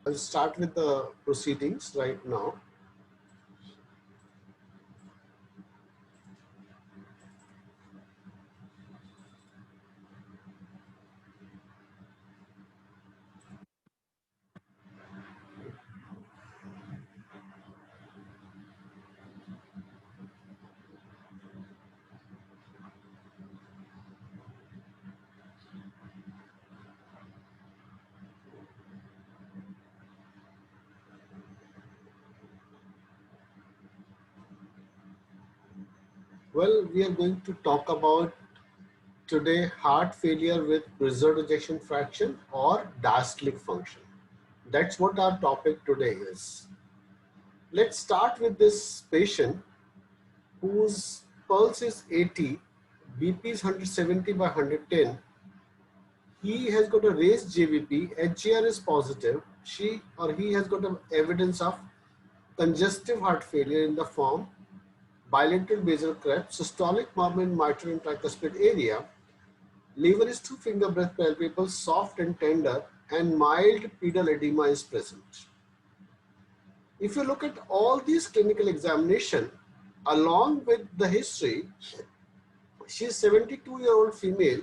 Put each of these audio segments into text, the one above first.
I'll start with the proceedings right now. Well, we are going to talk about today heart failure with preserved ejection fraction or diastolic function. That's what our topic today is. Let's start with this patient whose pulse is 80, BP is 170 by 110. He has got a raised JVP, HGR is positive. She or he has got evidence of congestive heart failure in the form bilateral basal cleft, systolic murmur in mitral and tricuspid area. Liver is two finger breath palpable, soft and tender, and mild pedal edema is present. If you look at all these clinical examination, along with the history, she is 72-year-old female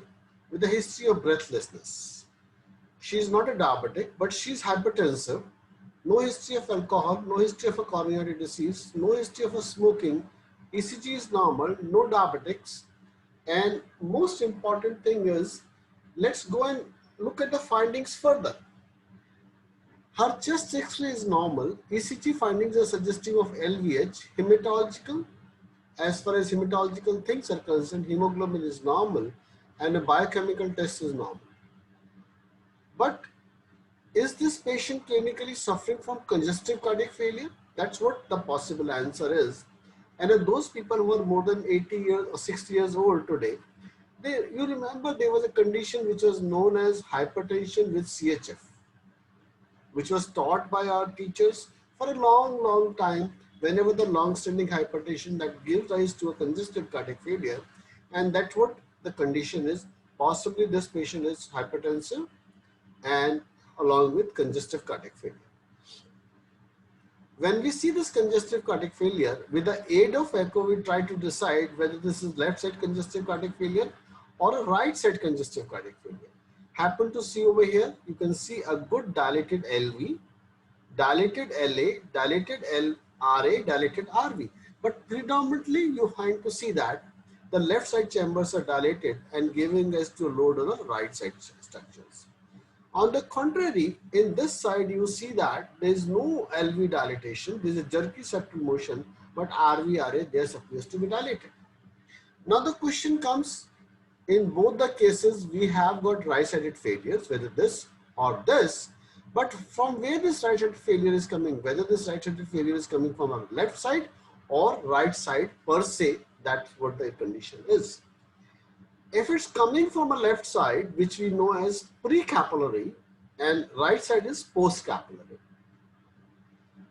with a history of breathlessness. She is not a diabetic, but she is hypertensive, no history of alcohol, no history of a coronary disease, no history of a smoking, ECG is normal, no diabetics, and most important thing is, let's go and look at the findings further. Her chest X-ray is normal, ECG findings are suggestive of LVH, hematological, as far as hematological things are concerned, hemoglobin is normal and a biochemical test is normal. But is this patient clinically suffering from congestive cardiac failure? That's what the possible answer is. And in those people who are more than 80 years or 60 years old today, you remember there was a condition which was known as hypertension with CHF, which was taught by our teachers for a long, long time, whenever the long-standing hypertension that gives rise to a congestive cardiac failure. And that's what the condition is. Possibly this patient is hypertensive and along with congestive cardiac failure. When we see this congestive cardiac failure, with the aid of echo, we try to decide whether this is left side congestive cardiac failure or a right side congestive cardiac failure. Happen to see over here, you can see a good dilated LV, dilated LA, dilated LRA, dilated RV. But predominantly you find to see that the left side chambers are dilated and giving us to load on the right side structures. On the contrary, in this side, you see that there is no LV dilatation, there is a jerky septal motion, but RV-RA, there appears to be dilated. Now the question comes, in both the cases, we have got right-sided failures, whether this or this, but from where this right-sided failure is coming, whether this right-sided failure is coming from a left side or right side per se, that's what the condition is. If it's coming from a left side, which we know as precapillary, and right side is postcapillary.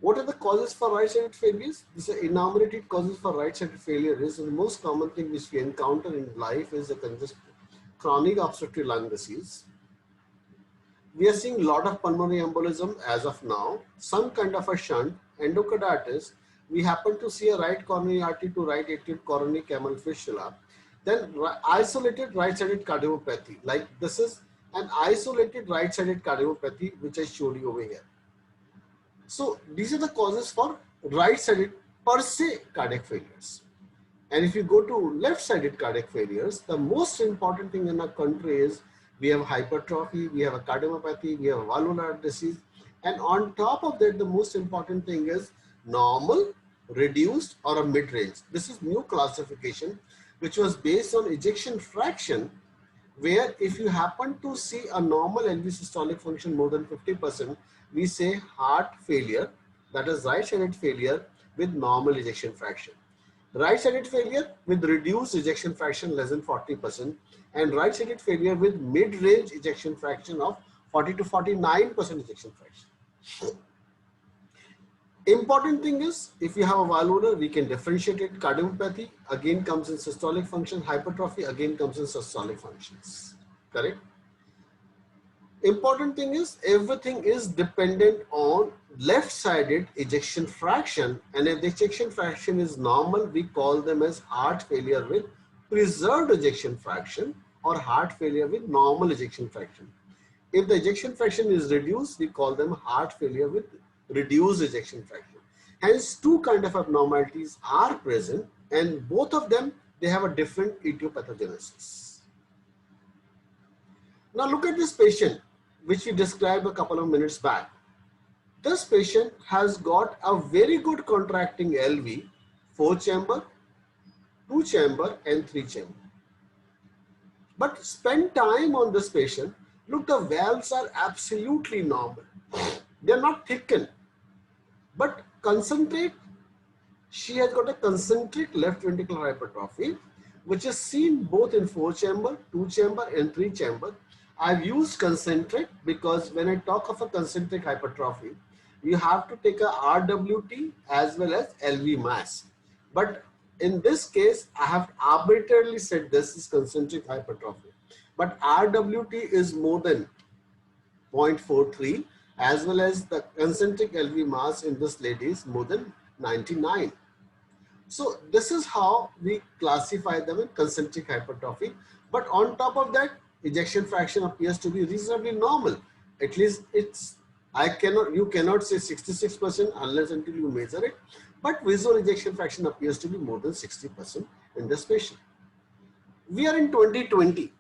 What are the causes for right-sided failures? These are enumerated causes for right-sided failure. Is the most common thing which we encounter in life is a chronic obstructive lung disease. We are seeing a lot of pulmonary embolism as of now, some kind of a shunt, endocarditis. We happen to see a right coronary artery to right atrial coronary camel fistula. Then isolated right-sided cardiomyopathy, like this is an isolated right-sided cardiomyopathy which I showed you over here. So these are the causes for right-sided per se cardiac failures. And if you go to left-sided cardiac failures, the most important thing in our country is we have hypertrophy, we have a cardiomyopathy, we have a valvular disease, and on top of that, the most important thing is normal, reduced, or a mid-range. This is new classification, which was based on ejection fraction, where if you happen to see a normal LV systolic function more than 50%, we say heart failure, that is right-sided failure with normal ejection fraction. Right-sided failure with reduced ejection fraction less than 40%, and right-sided failure with mid-range ejection fraction of 40 to 49% ejection fraction. Important thing is, if you have a valvular, we can differentiate it. Cardiomyopathy again comes in systolic function, hypertrophy again comes in systolic functions, correct? Important thing is everything is dependent on left-sided ejection fraction, and if the ejection fraction is normal, we call them as heart failure with preserved ejection fraction or heart failure with normal ejection fraction. If the ejection fraction is reduced, we call them heart failure with reduced ejection fraction. Hence, two kind of abnormalities are present, and both of them, they have a different etiopathogenesis. Now look at this patient, which we described a couple of minutes back. This patient has got a very good contracting LV, 4 chamber, 2 chamber and 3 chamber. But spend time on this patient, look, the valves are absolutely normal. They are not thickened, but concentrate, she has got a concentric left ventricular hypertrophy, which is seen both in 4 chamber, 2 chamber and 3 chamber. I've used concentric because when I talk of a concentric hypertrophy, you have to take a RWT as well as LV mass. But in this case, I have arbitrarily said this is concentric hypertrophy. But RWT is more than 0.43 as well as the concentric LV mass in this lady is more than 99. So this is how we classify them in concentric hypertrophy. But on top of that, ejection fraction appears to be reasonably normal. At least you cannot say 66% unless until you measure it. But visual ejection fraction appears to be more than 60% in this patient. We are in 2020.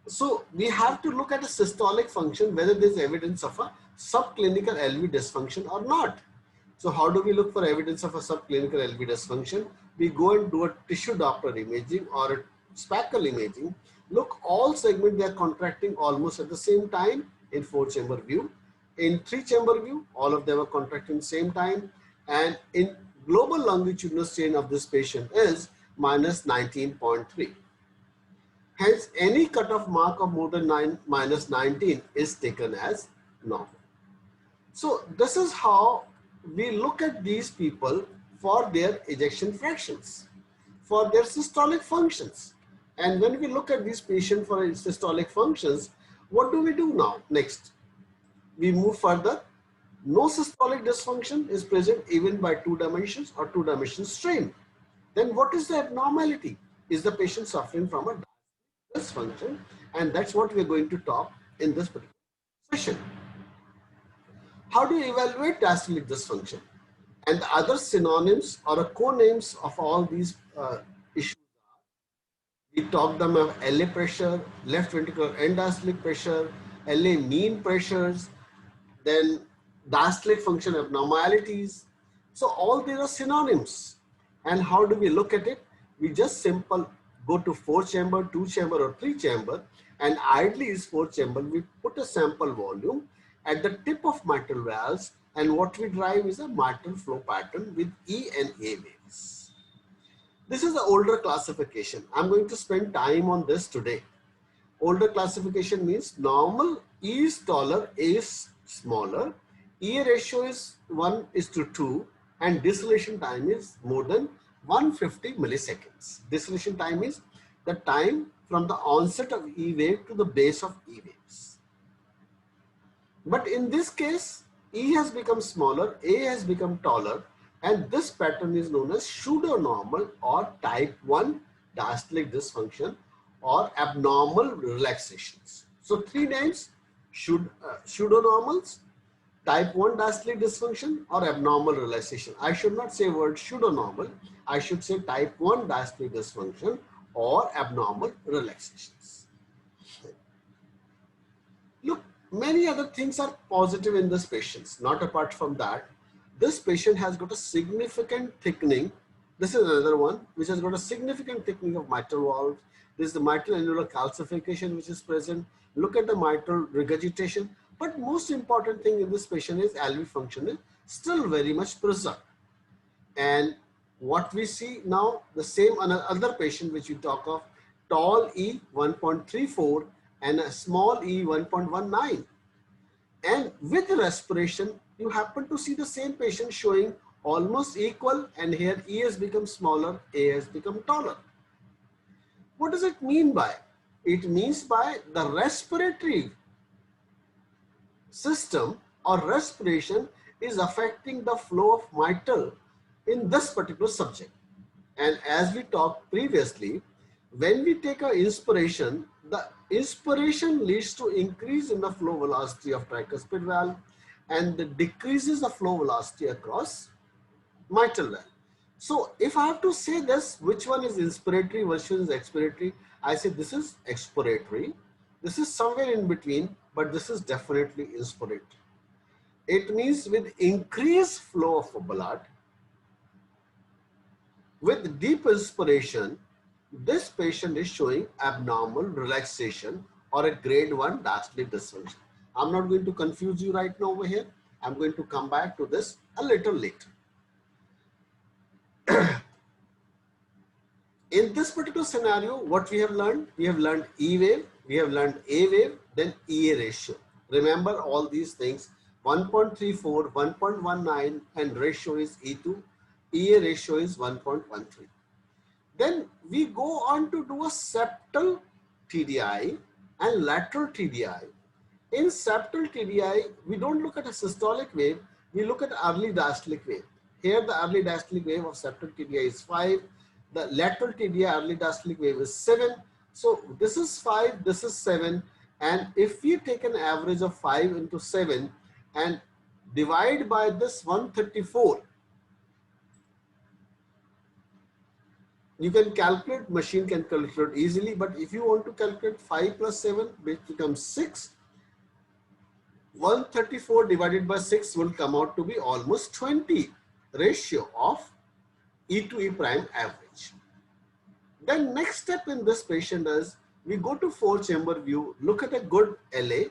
So we have to look at a systolic function, whether there is evidence of a subclinical LV dysfunction or not. So how do we look for evidence of a subclinical LV dysfunction? We go and do a tissue Doppler imaging or a spackle imaging. Look, all segments, they are contracting almost at the same time in 4 chamber view. In 3 chamber view, all of them are contracting same time. And in global longitudinal strain of this patient is minus 19.3. Hence, any cutoff mark of more than minus 19 is taken as normal. So this is how we look at these people for their ejection fractions, for their systolic functions. And when we look at these patients for systolic functions, what do we do now? Next, we move further. No systolic dysfunction is present even by 2 dimensions or 2 dimension strain. Then what is the abnormality? Is the patient suffering from a dysfunction? And that's what we're going to talk in this particular session. How do you evaluate diastolic dysfunction? And the other synonyms or co-names of all these issues are, we talk them of LA pressure, left ventricular end diastolic pressure, LA mean pressures, then diastolic function abnormalities. So all these are synonyms. And how do we look at it? We just simple go to 4 chamber, 2 chamber or 3 chamber, and ideally is 4 chamber. We put a sample volume at the tip of mitral valves, and what we drive is a mitral flow pattern with E and A waves. This is the older classification. I'm going to spend time on this today. Older classification means normal E is taller, A is smaller, E ratio is 1:2, and deceleration time is more than 150 milliseconds. Deceleration time is the time from the onset of E wave to the base of E waves. But in this case, E has become smaller, A has become taller, and this pattern is known as pseudonormal or type 1 diastolic dysfunction or abnormal relaxations. So 3 names: pseudonormals, type 1 diastolic dysfunction or abnormal relaxation. I should not say word pseudonormal. I should say type 1 diastolic dysfunction or abnormal relaxations. Look, many other things are positive in this patient. Not apart from that, this patient has got a significant thickening. This is another one which has got a significant thickening of mitral valves. This is the mitral annular calcification which is present. Look at the mitral regurgitation. But most important thing in this patient is LV function is still very much preserved. And what we see now, the same another patient which we talk of, tall E 1.34 and a small E 1.19. And with respiration, you happen to see the same patient showing almost equal, and here E has become smaller, A has become taller. What does it mean by? It means by the respiratory system or respiration is affecting the flow of mitral in this particular subject. And as we talked previously, when we take an inspiration, the inspiration leads to increase in the flow velocity of tricuspid valve and decreases the flow velocity across mitral valve. So if I have to say this, which one is inspiratory versus expiratory, I say this is expiratory. This is somewhere in between, but this is definitely inspiratory. It means with increased flow of blood, with deep inspiration, this patient is showing abnormal relaxation or a grade 1 diastolic dysfunction. I'm not going to confuse you right now over here. I'm going to come back to this a little later. In this particular scenario, what we have learned E wave, we have learned A wave, then EA ratio. Remember all these things, 1.34, 1.19, and ratio is E2, EA ratio is 1.13. Then we go on to do a septal TDI and lateral TDI. In septal TDI, we don't look at a systolic wave, we look at early diastolic wave. Here the early diastolic wave of septal TDI is 5. The lateral TDI early diastolic wave is 7. So this is 5, this is 7. And if we take an average of 5 into 7 and divide by this 134, you can calculate, machine can calculate easily, but if you want to calculate 5 plus 7, which becomes 6, 134 divided by 6 will come out to be almost 20 ratio of E to E prime average. Then next step in this patient is we go to 4-chamber view, look at a good LA,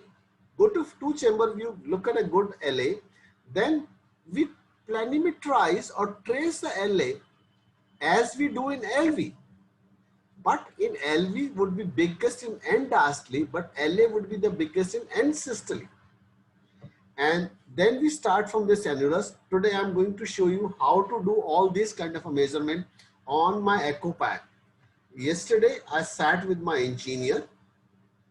go to 2-chamber view, look at a good LA, then we planimetrize or trace the LA as we do in LV. But in LV would be biggest in end diastole, but LA would be the biggest in end systole. And then we start from this annulus. Today I'm going to show you how to do all this kind of a measurement on my echo pad. Yesterday I sat with my engineer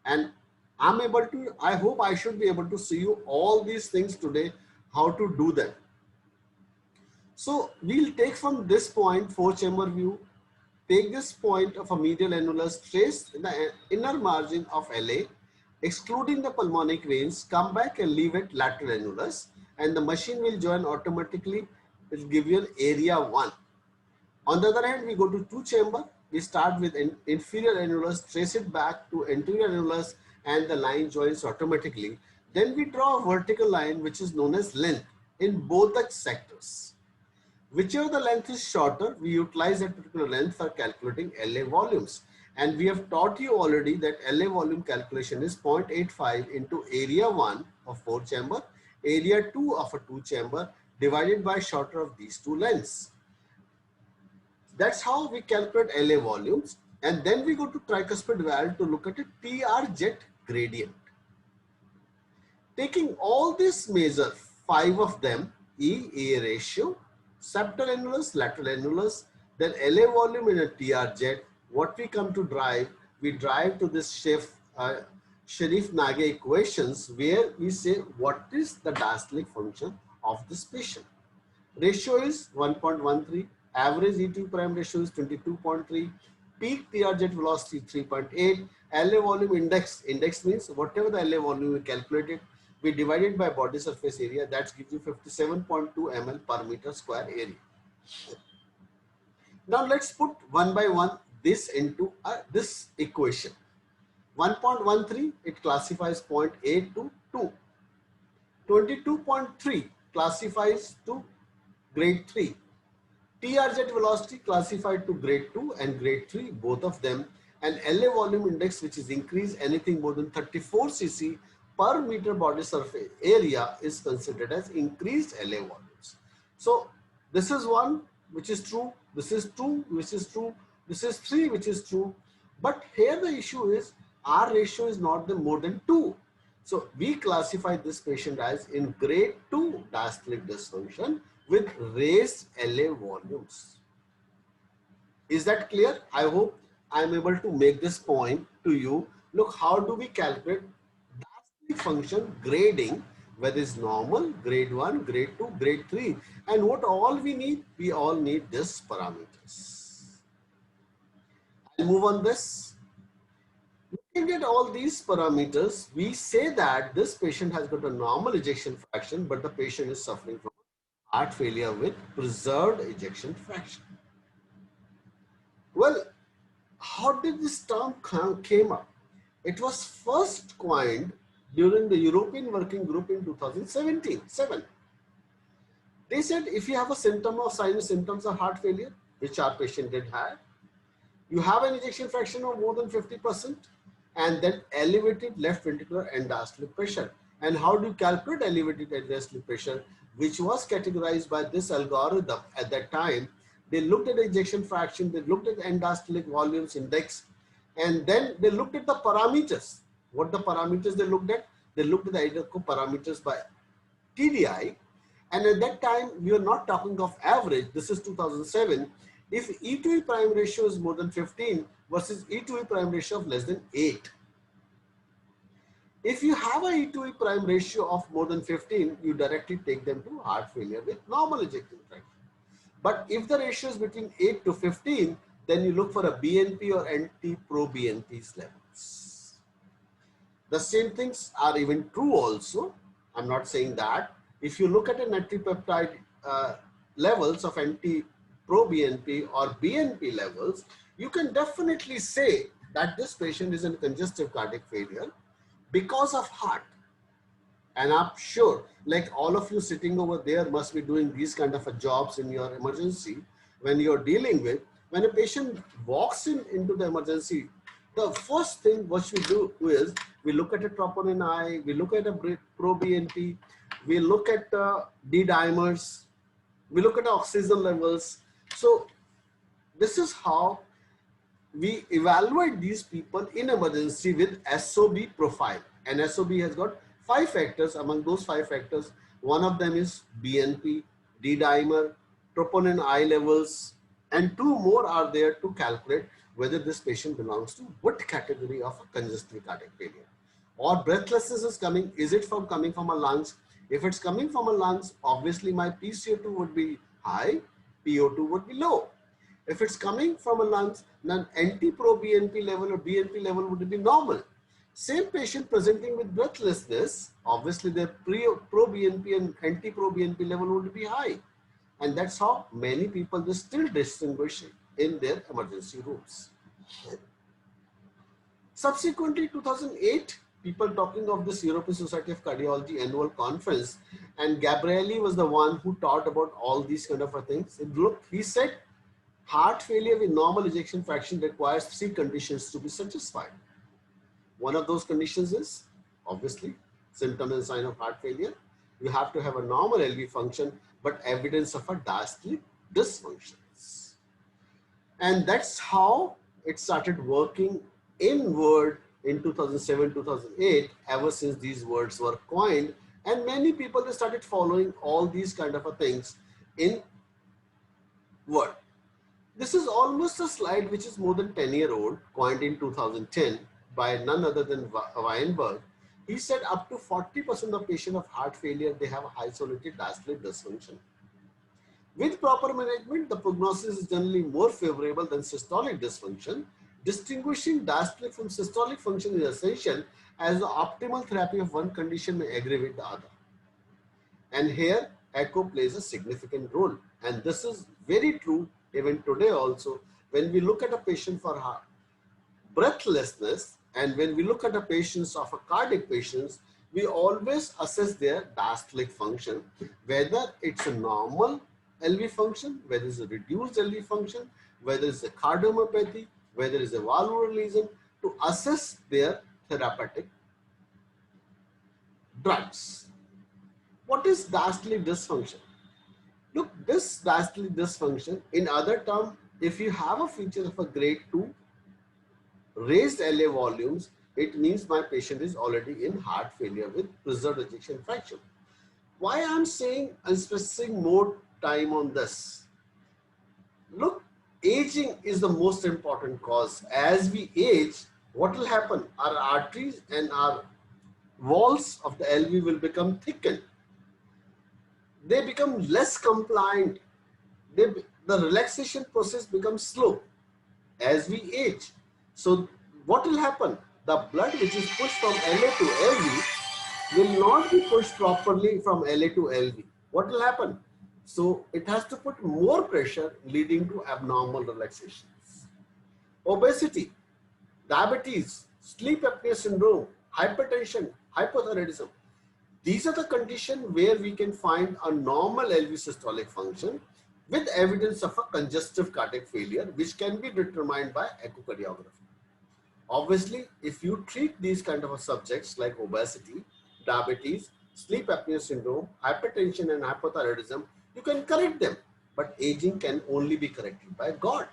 and I'm able to, I hope I should be able to see you all these things today, how to do them. So we'll take from this point, 4-chamber view, take this point of a medial annulus, trace the inner margin of LA, excluding the pulmonic veins, come back and leave it lateral annulus, and the machine will join automatically, will give you an area 1. On the other hand, we go to 2-chamber, we start with an inferior annulus, trace it back to anterior annulus, and the line joins automatically. Then we draw a vertical line which is known as length in both the sectors. Whichever the length is shorter, we utilize that particular length for calculating LA volumes. And we have taught you already that LA volume calculation is 0.85 into area 1 of 4-chamber, area 2 of a 2-chamber divided by shorter of these two lengths. That's how we calculate LA volumes. And then we go to tricuspid valve to look at a TR jet gradient. Taking all these measures, 5 of them, E-A ratio, septal annulus, lateral annulus, then LA volume in a TR jet, what we come to drive, we drive to this Sherif-Nage equations where we say what is the diastolic function of this patient. Ratio is 1.13, average E2 prime ratio is 22.3, peak TR jet velocity 3.8, LA volume index means whatever the LA volume we calculated, we divide it by body surface area, that gives you 57.2 ml per meter square area. Now let's put one by one this into this equation. 1.13, it classifies 0.8 to 2. 22.3 classifies to grade 3. TR jet velocity classified to grade 2 and grade 3, both of them. And LA volume index, which is increased anything more than 34 cc per meter body surface area, is considered as increased LA volumes. So this is 1 which is true, this is 2 which is true, this is 3 which is true. But here the issue is R ratio is not more than 2. So we classify this patient as in grade 2 diastolic dysfunction with raised LA volumes. Is that clear? I hope I am able to make this point to you. Look, how do we calculate diastolic function grading whether it's normal, grade 1, grade 2, grade 3. And what all we need? We all need this parameters. I'll move on this. Looking at all these parameters, we say that this patient has got a normal ejection fraction, but the patient is suffering from heart failure with preserved ejection fraction. Well, how did this term came up? It was first coined during the European Working Group in 2017. They said if you have a symptom or sign symptoms of heart failure, which our patient did have, you have an ejection fraction of more than 50% and then elevated left ventricular end diastolic pressure. And how do you calculate elevated end diastolic pressure, which was categorized by this algorithm at that time? They looked at the ejection fraction, they looked at the end diastolic volumes index, and then they looked at the parameters. What the parameters they looked at? They looked at the IDECO parameters by TDI. And at that time, we are not talking of average. This is 2007. If E to E prime ratio is more than 15 versus E to E prime ratio of less than 8. If you have a E to E prime ratio of more than 15, you directly take them to heart failure with normal ejection fraction. But if the ratio is between 8 to 15, then you look for a BNP or NT-proBNP levels. The same things are even true also. I'm not saying that. If you look at an anti-peptide levels of NT-proBNP or BNP levels, you can definitely say that this patient is in congestive cardiac failure because of heart. And I'm sure, like all of you sitting over there must be doing these kind of jobs in your emergency when you're dealing with, when a patient walks into the emergency, the first thing what we do is we look at a troponin I, we look at a pro-BNP, we look at D-dimers, we look at oxygen levels. So this is how we evaluate these people in emergency with SOB profile. And SOB has got 5 factors. Among those 5 factors, one of them is BNP, D-dimer, troponin I levels, and 2 more are there to calculate whether this patient belongs to what category of a congestive cardiac failure. Or breathlessness is coming, is it coming from a lungs? If it's coming from a lungs, obviously my PCO2 would be high, PO2 would be low. If it's coming from a lungs, then NT-proBNP level or BNP level would be normal. Same patient presenting with breathlessness, obviously their pro-BNP and NT-proBNP level would be high. And that's how many people they still distinguish in their emergency rooms. Subsequently, 2008, people talking of this European Society of Cardiology annual conference, and Gabrielli was the one who taught about all these kind of things. And look, he said, heart failure with normal ejection fraction requires 3 conditions to be satisfied. One of those conditions is, obviously, symptom and sign of heart failure. You have to have a normal LV function, but evidence of a diastolic dysfunctions. And that's how it started working inward in 2007, 2008, ever since these words were coined. And many people, they started following all these kind of things in word. This is almost a slide which is more than 10-year-old, coined in 2010 by none other than Weinberg. He said up to 40% of patients of heart failure, they have isolated diastolic dysfunction. With proper management, the prognosis is generally more favorable than systolic dysfunction. Distinguishing diastolic from systolic function is essential, as the optimal therapy of one condition may aggravate the other. And here, echo plays a significant role. And this is very true even today also. When we look at a patient for heart breathlessness, and when we look at a patients of a cardiac patients, we always assess their diastolic function, whether it's a normal LV function, whether it's a reduced LV function, whether it's a cardiomyopathy, whether it's a valvular lesion, to assess their therapeutic drugs. What is diastolic dysfunction? Look, this diastolic dysfunction, in other terms, if you have a feature of a grade 2, raised LA volumes, it means my patient is already in heart failure with preserved ejection fraction. Why I'm saying I'm spending more time on this? Look, aging is the most important cause. As we age, what will happen? Our arteries and our walls of the LV will become thickened. They become less compliant. The relaxation process becomes slow as we age. So what will happen? The blood which is pushed from LA to LV will not be pushed properly from LA to LV. What will happen? So it has to put more pressure, leading to abnormal relaxations. Obesity, diabetes, sleep apnea syndrome, hypertension, hypothyroidism. These are the conditions where we can find a normal LV systolic function with evidence of a congestive cardiac failure, which can be determined by echocardiography. Obviously, if you treat these kind of subjects like obesity, diabetes, sleep apnea syndrome, hypertension and hypothyroidism, you can correct them, but aging can only be corrected by God.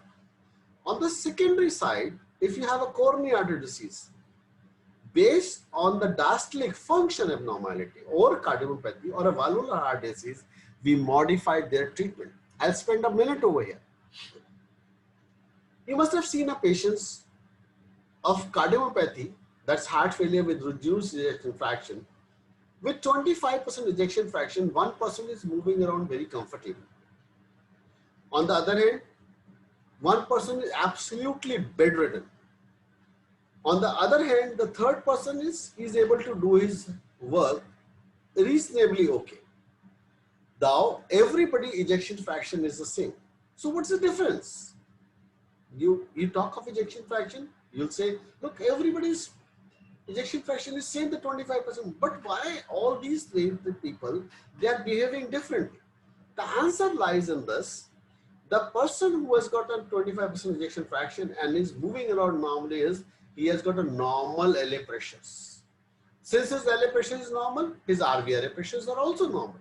On the secondary side, if you have a coronary artery disease, based on the diastolic function abnormality or cardiomyopathy or a valvular heart disease, we modified their treatment. I'll spend a minute over here. You must have seen a patients of cardiomyopathy, that's heart failure with reduced ejection fraction. With 25% ejection fraction, one person is moving around very comfortably. On the other hand, one person is absolutely bedridden. On the other hand, the third person is able to do his work reasonably okay. Now, everybody ejection fraction is the same. So what's the difference? You talk of ejection fraction, you'll say, look, everybody's ejection fraction is same, the 25%, but why all these people, they are behaving differently? The answer lies in this. The person who has got a 25% ejection fraction and is moving around normally he has got a normal LA pressures. Since his LA pressure is normal, his RVRA pressures are also normal.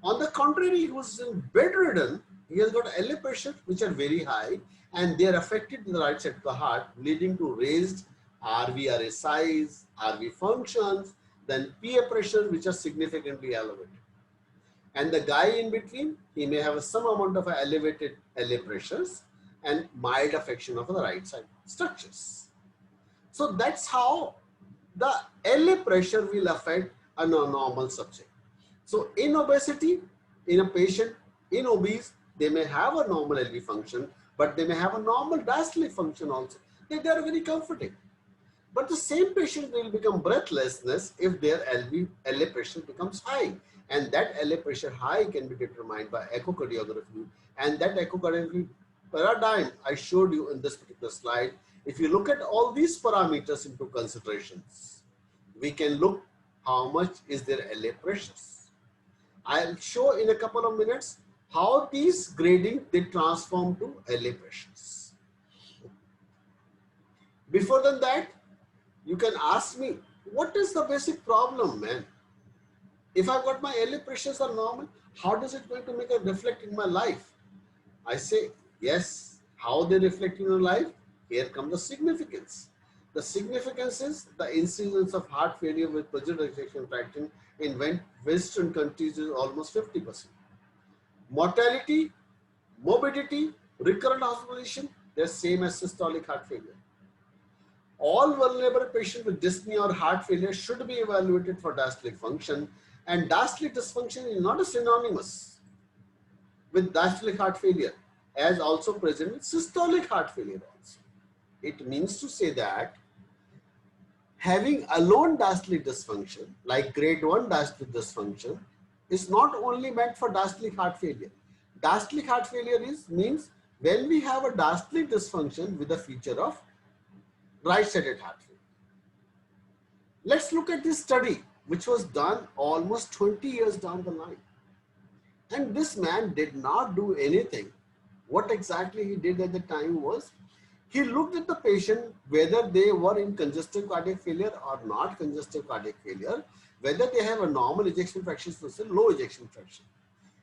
On the contrary, who is bedridden, he has got LA pressure which are very high and they are affected in the right side of the heart, leading to raised RVRA size, RV functions, then PA pressure which are significantly elevated. And the guy in between, he may have some amount of elevated LA pressures and mild affection of the right side structures. So that's how the LA pressure will affect a normal subject. So in obesity, in a patient, in obese, they may have a normal LV function, but they may have a normal diastolic function also. They are very comforting. But the same patient will become breathlessness if their LA pressure becomes high. And that LA pressure high can be determined by echocardiography. And that echocardiography paradigm I showed you in this particular slide. If you look at all these parameters into considerations, we can look how much is their LA pressures. I'll show in a couple of minutes how these grading they transform to LA pressures. Before than that, you can ask me, what is the basic problem, man? If I've got my LA pressures are normal, how does it going to make a reflect in my life? I say, yes, how they reflect in your life? Here comes the significance. The significance is the incidence of heart failure with preserved ejection fraction in Western countries is almost 50%. Mortality, morbidity, recurrent hospitalization, they're same as systolic heart failure. All vulnerable patients with dyspnea or heart failure should be evaluated for diastolic function, and diastolic dysfunction is not synonymous with diastolic heart failure, as also present with systolic heart failure also. It means to say that having alone diastolic dysfunction, like grade 1 diastolic dysfunction, is not only meant for diastolic heart failure. Diastolic heart failure means when we have a diastolic dysfunction with a feature of right-sided heart failure. Let's look at this study, which was done almost 20 years down the line. And this man did not do anything. What exactly he did at the time was, he looked at the patient, whether they were in congestive cardiac failure or not congestive cardiac failure, whether they have a normal ejection fraction versus low ejection fraction.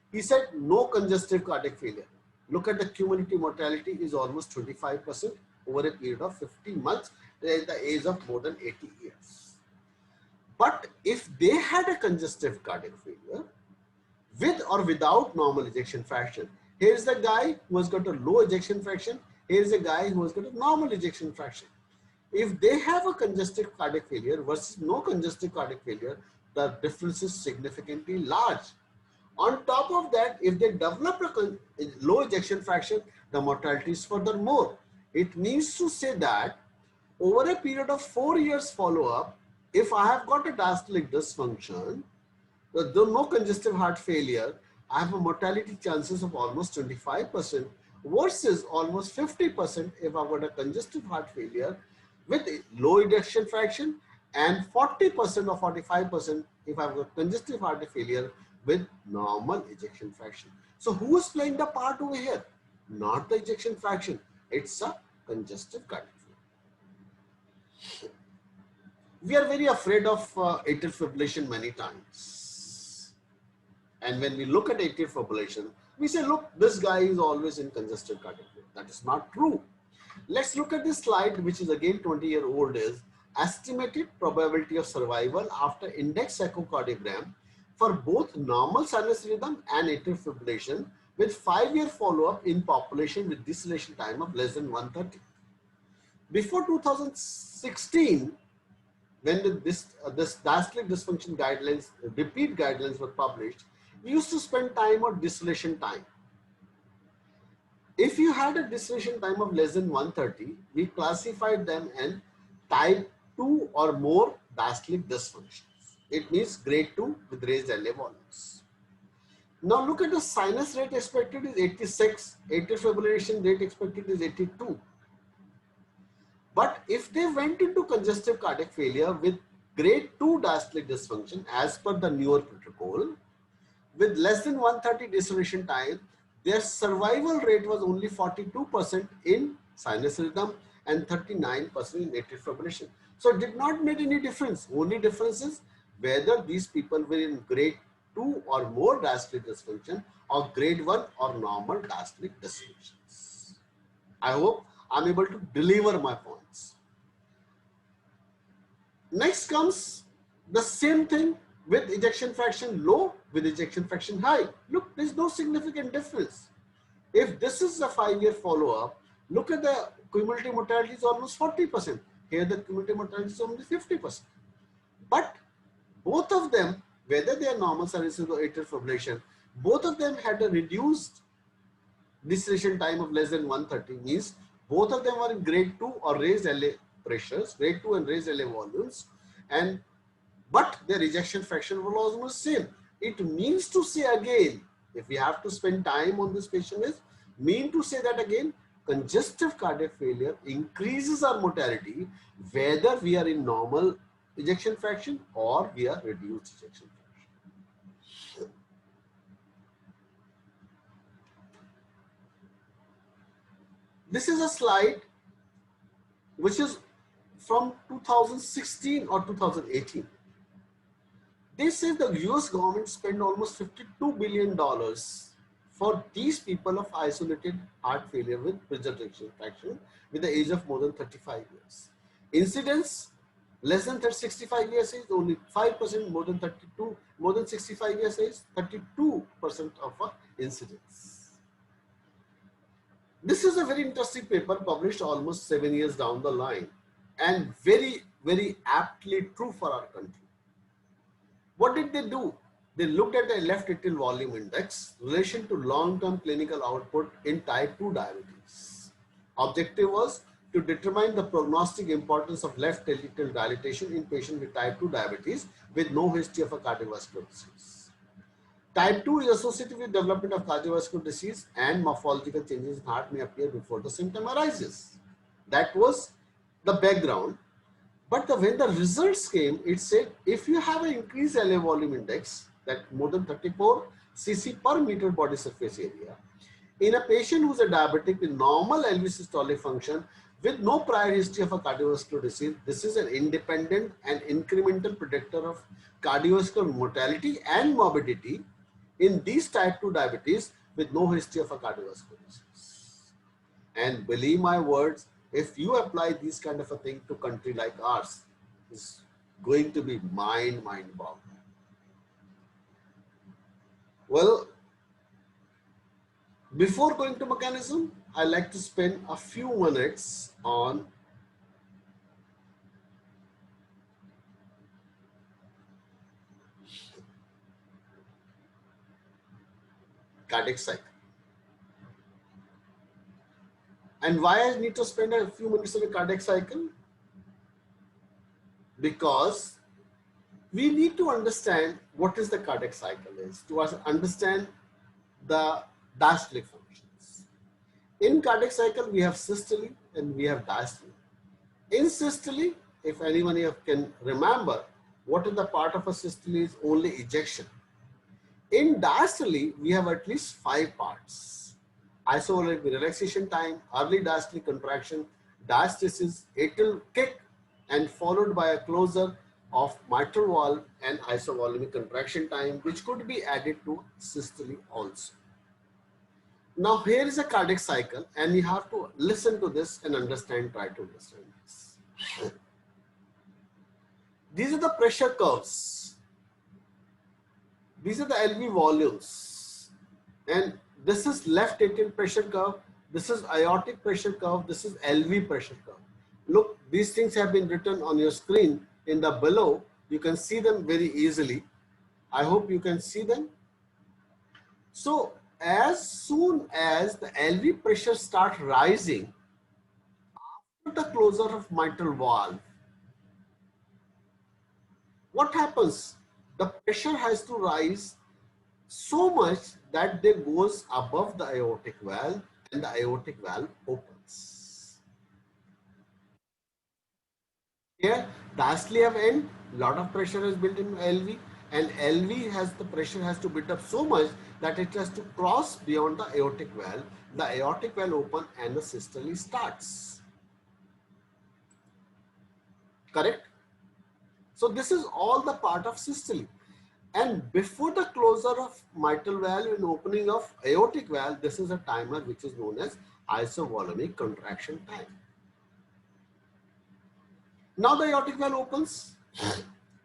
He said no congestive cardiac failure. Look at the cumulative mortality is almost 25% over a period of 50 months at the age of more than 80 years. But if they had a congestive cardiac failure with or without normal ejection fraction, here's the guy who has got a low ejection fraction, here's a guy who has got a normal ejection fraction. If they have a congestive cardiac failure versus no congestive cardiac failure, the difference is significantly large. On top of that, if they develop a low ejection fraction, the mortality is further more. It means to say that over a period of 4 years follow-up, if I have got a diastolic dysfunction, though no congestive heart failure, I have a mortality chances of almost 25% versus almost 50% if I've got a congestive heart failure with low ejection fraction, and 40% or 45% if I've got congestive heart failure with normal ejection fraction. So who is playing the part over here? Not the ejection fraction. It's a congestive cardiac failure. We are very afraid of atrial fibrillation many times. And when we look at atrial fibrillation, we say, look, this guy is always in congestive cardiac failure. That is not true. Let's look at this slide, which is again 20-year-old, is estimated probability of survival after index echocardiogram for both normal sinus rhythm and atrial fibrillation with 5-year follow-up in population with deceleration time of less than 130. Before 2016, when this diastolic dysfunction guidelines, repeat guidelines were published, we used to spend time on deceleration time. If you had a deceleration time of less than 130, we classified them in type 2 or more diastolic dysfunctions. It means grade 2 with raised LA volumes. Now look at the sinus rate expected is 86, atrial fibrillation rate expected is 82. But if they went into congestive cardiac failure with grade 2 diastolic dysfunction as per the newer protocol, with less than 130 deceleration time, their survival rate was only 42% in sinus rhythm and 39% in atrial fibrillation. So it did not make any difference. Only difference is whether these people were in grade 2 or more diastolic dysfunction or grade 1 or normal diastolic dysfunctions. I hope I'm able to deliver my points. Next comes the same thing with ejection fraction low, with ejection fraction high. Look, there's no significant difference. If this is a 5-year follow-up, look at the cumulative mortality is almost 40%. Here the cumulative mortality is only 50%. But both of them, whether they are normal sinus or atrial fibrillation, both of them had a reduced deceleration time of less than 130, means both of them were in grade 2 or raised LA pressures, grade 2 and raised LA volumes, and but their ejection fraction was almost same. It means to say again, if we have to spend time on this patient, is mean to say that again, congestive cardiac failure increases our mortality whether we are in normal ejection fraction or we are reduced ejection fraction. This is a slide which is from 2016 or 2018. They say the US government spent almost $52 billion for these people of isolated heart failure with preserved ejection fraction with the age of more than 35 years. Incidence less than 65 years age, only 5%, more than 32, more than 65 years age, 32% of incidence. This is a very interesting paper published almost 7 years down the line and very, very aptly true for our country. What did they do? They looked at the left atrial volume index relation to long-term clinical output in type 2 diabetes. Objective was to determine the prognostic importance of left atrial dilatation in patients with type 2 diabetes with no history of a cardiovascular disease. Type 2 is associated with development of cardiovascular disease and morphological changes in heart may appear before the symptom arises. That was the background. But when the results came, it said if you have an increased LA volume index, that more than 34 cc per meter body surface area, in a patient who is a diabetic with normal LV systolic function with no prior history of a cardiovascular disease, this is an independent and incremental predictor of cardiovascular mortality and morbidity in these type 2 diabetes with no history of a cardiovascular disease. And believe my words, if you apply this kind of a thing to country like ours, it's going to be mind-boggling. Well, before going to mechanism, I like to spend a few minutes on cardiac cycle. And why I need to spend a few minutes on a cardiac cycle? Because we need to understand what is the cardiac cycle is to understand the diastolic functions. In cardiac cycle, we have systole and we have diastole. In systole, if anyone here can remember, what is the part of a systole is only ejection. In diastole, we have at least 5 parts. Isovolemic relaxation time, early diastolic contraction, diastasis, atrial kick, and followed by a closure of mitral valve and isovolemic contraction time, which could be added to systole also. Now here is a cardiac cycle, and you have to listen to this and understand, try to understand this. These are the pressure curves. These are the LV volumes, and this is left atrial pressure curve, this is aortic pressure curve, this is LV pressure curve. Look, these things have been written on your screen in the below. You can see them very easily. I hope you can see them. So as soon as the LV pressure starts rising after the closure of mitral valve, what happens? The pressure has to rise so much that they goes above the aortic valve and the aortic valve opens. Here, diastole have end, lot of pressure is built in LV, and LV has the pressure has to build up so much that it has to cross beyond the aortic valve. The aortic valve open and the systole starts. Correct? So this is all the part of systole. And before the closure of mitral valve and opening of aortic valve, this is a timer which is known as isovolemic contraction time. Now the aortic valve opens,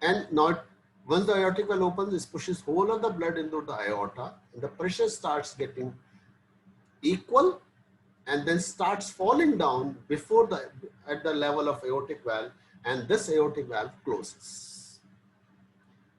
and now once the aortic valve opens, it pushes whole of the blood into the aorta, and the pressure starts getting equal and then starts falling down before at the level of aortic valve, and this aortic valve closes.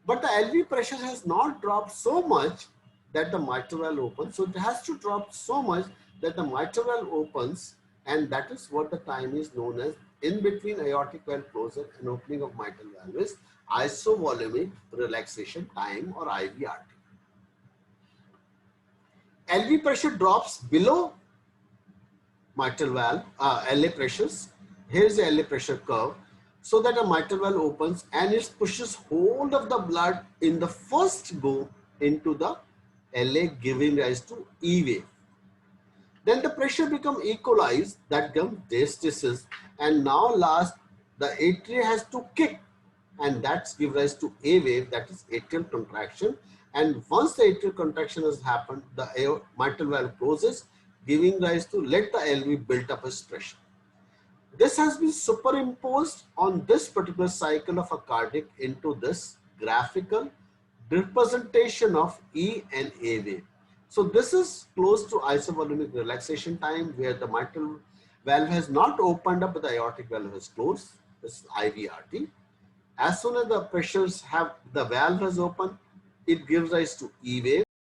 But the LV pressure has not dropped so much that the mitral valve opens. So it has to drop so much that the mitral valve opens, and that is what the time is known as in between aortic valve closure and opening of mitral valve is isovolemic relaxation time, or IVRT. LV pressure drops below mitral valve, LA pressures. Here is the LA pressure curve, so that a mitral valve opens and it pushes hold of the blood in the first go into the LA, giving rise to E wave. Then the pressure becomes equalized, that becomes diastasis, and now last the atria has to kick, and that's give rise to A wave, that is atrial contraction. And once the atrial contraction has happened, the mitral valve closes, giving rise to let the LV build up its pressure. This has been superimposed on this particular cycle of a cardiac into this graphical representation of E and A wave. So this is close to isovolemic relaxation time, where the mitral valve has not opened up but the aortic valve has closed. This is IVRT. As soon as the pressures have, the valve has opened, it gives rise to E wave.